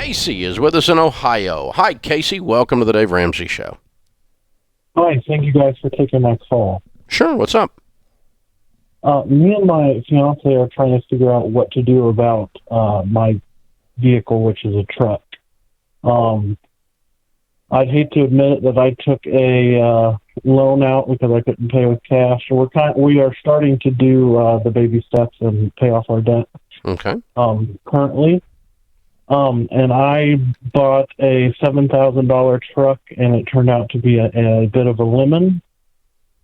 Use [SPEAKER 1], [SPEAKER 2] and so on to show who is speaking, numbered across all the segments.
[SPEAKER 1] Casey is with us in Ohio. Hi, Casey. Welcome to the Dave Ramsey Show.
[SPEAKER 2] Hi, thank you guys for taking my call.
[SPEAKER 1] Sure, what's up?
[SPEAKER 2] Me and my fiance are trying to figure out what to do about my vehicle, which is a truck. I'd hate to admit it that I took a loan out because I couldn't pay with cash. So we are starting to do the baby steps and pay off our debt.
[SPEAKER 1] Okay.
[SPEAKER 2] Currently. And I bought a $7,000 truck, and it turned out to be a bit of a lemon.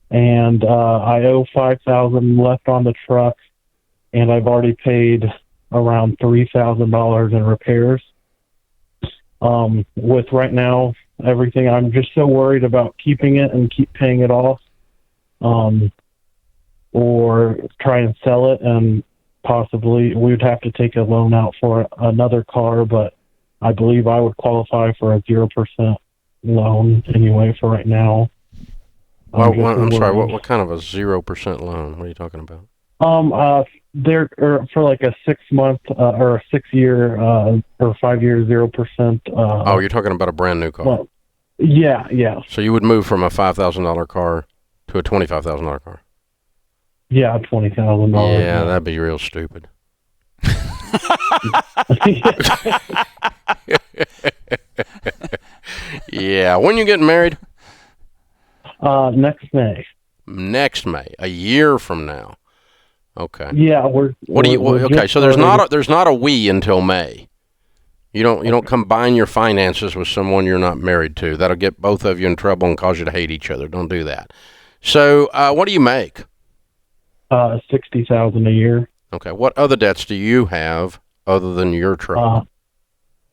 [SPEAKER 2] And I owe $5,000 left on the truck, and I've already paid around $3,000 in repairs. With right now everything, I'm just so worried about keeping it and keep paying it off, or try and sell it, and possibly we would have to take a loan out for another car, but I believe I would qualify for a 0% loan anyway for right now.
[SPEAKER 1] I'm sorry, what kind of a 0% loan? What are you talking about?
[SPEAKER 2] They're for like a 6 month or a 6 year or 5 year 0%.
[SPEAKER 1] Oh, you're talking about a brand new car.
[SPEAKER 2] Well, yeah.
[SPEAKER 1] So you would move from a $5,000 car to a $25,000 car.
[SPEAKER 2] Yeah, $20,000.
[SPEAKER 1] Yeah, that'd be real stupid. Yeah, when you getting married?
[SPEAKER 2] Next May.
[SPEAKER 1] Next May, a year from now. Okay.
[SPEAKER 2] Yeah,
[SPEAKER 1] so there's not a we until May. You don't combine your finances with someone you're not married to. That'll get both of you in trouble and cause you to hate each other. Don't do that. So, what do you make?
[SPEAKER 2] $60,000 a year.
[SPEAKER 1] Okay. What other debts do you have other than your truck?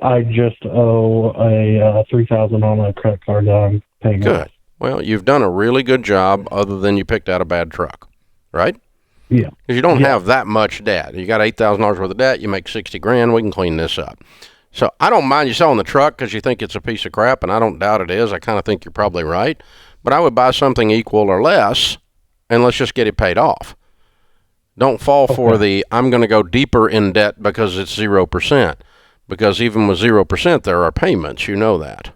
[SPEAKER 2] I just owe a $3,000 on a credit card that I'm paying.
[SPEAKER 1] Good. Well, you've done a really good job other than you picked out a bad truck, right?
[SPEAKER 2] Yeah.
[SPEAKER 1] Because you don't have that much debt. You got $8,000 worth of debt. You make $60,000. We can clean this up. So I don't mind you selling the truck because you think it's a piece of crap, and I don't doubt it is. I kind of think you're probably right. But I would buy something equal or less, and let's just get it paid off. Don't fall for the, I'm going to go deeper in debt because it's 0%. Because even with 0%, there are payments. You know that.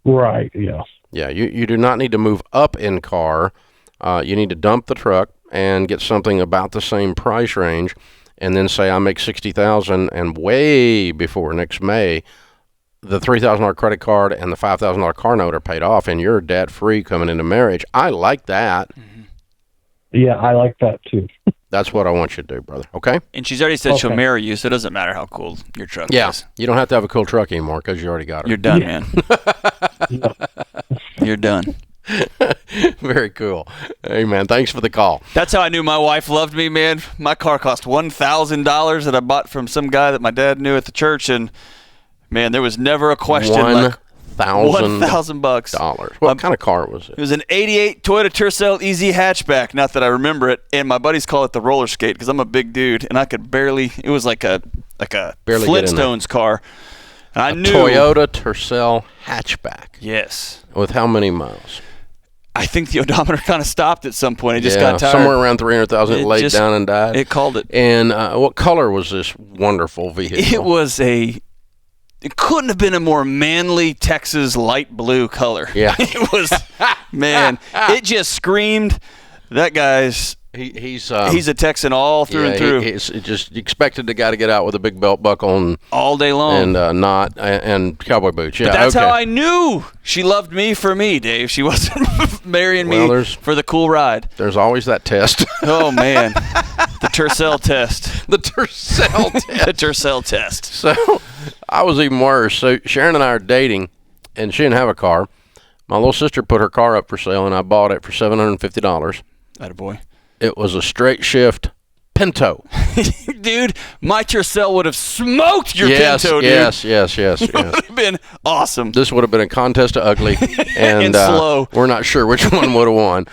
[SPEAKER 2] Right, yeah.
[SPEAKER 1] Yeah, you do not need to move up in car. You need to dump the truck and get something about the same price range, and then say I make $60,000, and way before next May, the $3,000 credit card and the $5,000 car note are paid off, and you're debt-free coming into marriage. I like that.
[SPEAKER 3] Mm-hmm.
[SPEAKER 2] Yeah, I like that too.
[SPEAKER 1] That's what I want you to do, brother. Okay?
[SPEAKER 3] And she's already said she'll marry you, so it doesn't matter how cool your truck is.
[SPEAKER 1] Yeah, you don't have to have a cool truck anymore because you already got her.
[SPEAKER 3] You're done, man. You're done.
[SPEAKER 1] Very cool. Hey, man, thanks for the call.
[SPEAKER 3] That's how I knew my wife loved me, man. My car cost $1,000 that I bought from some guy that my dad knew at the church, and, man, there was never a question like
[SPEAKER 1] $1,000. What kind of car was it?
[SPEAKER 3] It was an 88 Toyota Tercel EZ hatchback. Not that I remember it. And my buddies call it the roller skate because I'm a big dude, and I could barely. It was like a
[SPEAKER 1] barely
[SPEAKER 3] Flintstones car. And I knew
[SPEAKER 1] Toyota Tercel hatchback.
[SPEAKER 3] Yes.
[SPEAKER 1] With how many miles?
[SPEAKER 3] I think the odometer kind of stopped at some point. It just got tired.
[SPEAKER 1] Somewhere around 300,000. It laid down and died.
[SPEAKER 3] It called it.
[SPEAKER 1] And what color was this wonderful vehicle?
[SPEAKER 3] It couldn't have been a more manly Texas light blue color.
[SPEAKER 1] Yeah.
[SPEAKER 3] It was, man, it just screamed. That guy's, he's a Texan all through and through.
[SPEAKER 1] He's just expected the guy to get out with a big belt buckle on
[SPEAKER 3] all day long
[SPEAKER 1] and cowboy boots. Yeah,
[SPEAKER 3] but that's how I knew she loved me for me, Dave. She wasn't marrying me for the cool ride.
[SPEAKER 1] There's always that test.
[SPEAKER 3] Oh, man. The Tercel test.
[SPEAKER 1] The Tercel test.
[SPEAKER 3] The Tercel test.
[SPEAKER 1] So I was even worse. So Sharon and I are dating, and she didn't have a car. My little sister put her car up for sale, and I bought it for $750.
[SPEAKER 3] Attaboy.
[SPEAKER 1] It was a straight shift Pinto.
[SPEAKER 3] Dude, my Tercel would have smoked your Pinto, dude.
[SPEAKER 1] Yes.
[SPEAKER 3] It would have been awesome.
[SPEAKER 1] This would have been a contest of ugly. And
[SPEAKER 3] slow.
[SPEAKER 1] We're not sure which one would have won.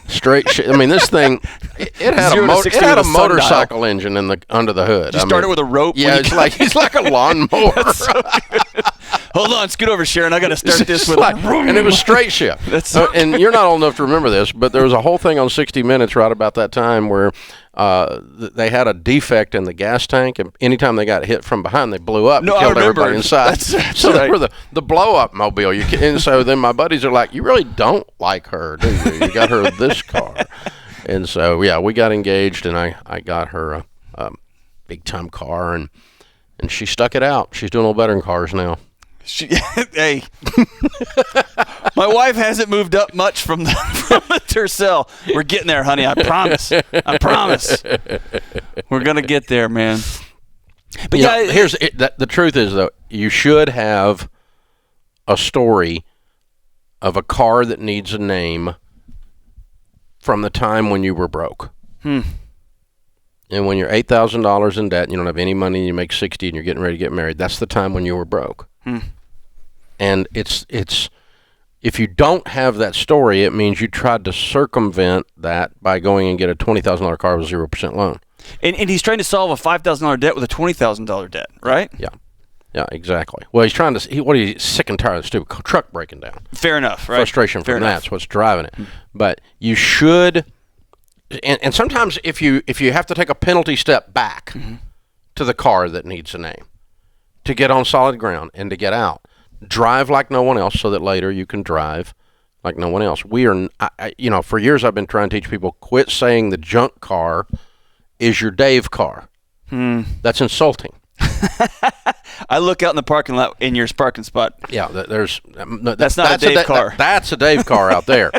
[SPEAKER 1] Straight shit. I mean, this thing, it had a motorcycle engine under the hood.
[SPEAKER 3] Did you start it with a rope?
[SPEAKER 1] Yeah, it's like a lawnmower.
[SPEAKER 3] So hold on, scoot over, Sharon. I got to start this with
[SPEAKER 1] and it was straight shift. And you're not old enough to remember this, but there was a whole thing on 60 Minutes right about that time where they had a defect in the gas tank, and anytime they got hit from behind, they blew up and
[SPEAKER 3] No, I
[SPEAKER 1] killed
[SPEAKER 3] remember.
[SPEAKER 1] everybody inside.
[SPEAKER 3] That's
[SPEAKER 1] so
[SPEAKER 3] right.
[SPEAKER 1] they were the blow-up mobile. And so then my buddies are like, you really don't like her, do you? You got her this car. And so, yeah, we got engaged, and I got her a big-time car, and she stuck it out. She's doing a little better in cars now.
[SPEAKER 3] Hey, my wife hasn't moved up much from the Tercel. We're getting there, honey. I promise. I promise. We're gonna get there, man. But
[SPEAKER 1] the truth is, though, you should have a story of a car that needs a name from the time when you were broke. And when you're $8,000 in debt, and you don't have any money, and you make 60, and you're getting ready to get married. That's the time when you were broke. And it's if you don't have that story, it means you tried to circumvent that by going and get a $20,000 car with 0% loan.
[SPEAKER 3] And he's trying to solve a $5,000 debt with a $20,000 debt, right?
[SPEAKER 1] Yeah, exactly. Well, he's trying to. He's sick and tired of the stupid truck breaking down.
[SPEAKER 3] Fair enough, right?
[SPEAKER 1] Frustration from that's what's driving it. But you should. And sometimes if you have to take a penalty step back to the car that needs a name to get on solid ground and to get out, drive like no one else so that later you can drive like no one else. We are, for years I've been trying to teach people, quit saying the junk car is your Dave car. That's insulting.
[SPEAKER 3] I look out in the parking lot in your parking spot.
[SPEAKER 1] Yeah, that's
[SPEAKER 3] not a Dave car.
[SPEAKER 1] That's a Dave car out there.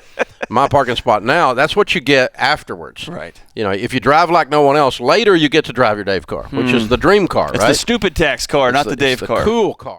[SPEAKER 1] My parking spot now, that's what you get afterwards.
[SPEAKER 3] Right.
[SPEAKER 1] If you drive like no one else, later you get to drive your Dave car, which is the dream car,
[SPEAKER 3] It's
[SPEAKER 1] right?
[SPEAKER 3] the stupid tax car, not the Dave car.
[SPEAKER 1] Cool car.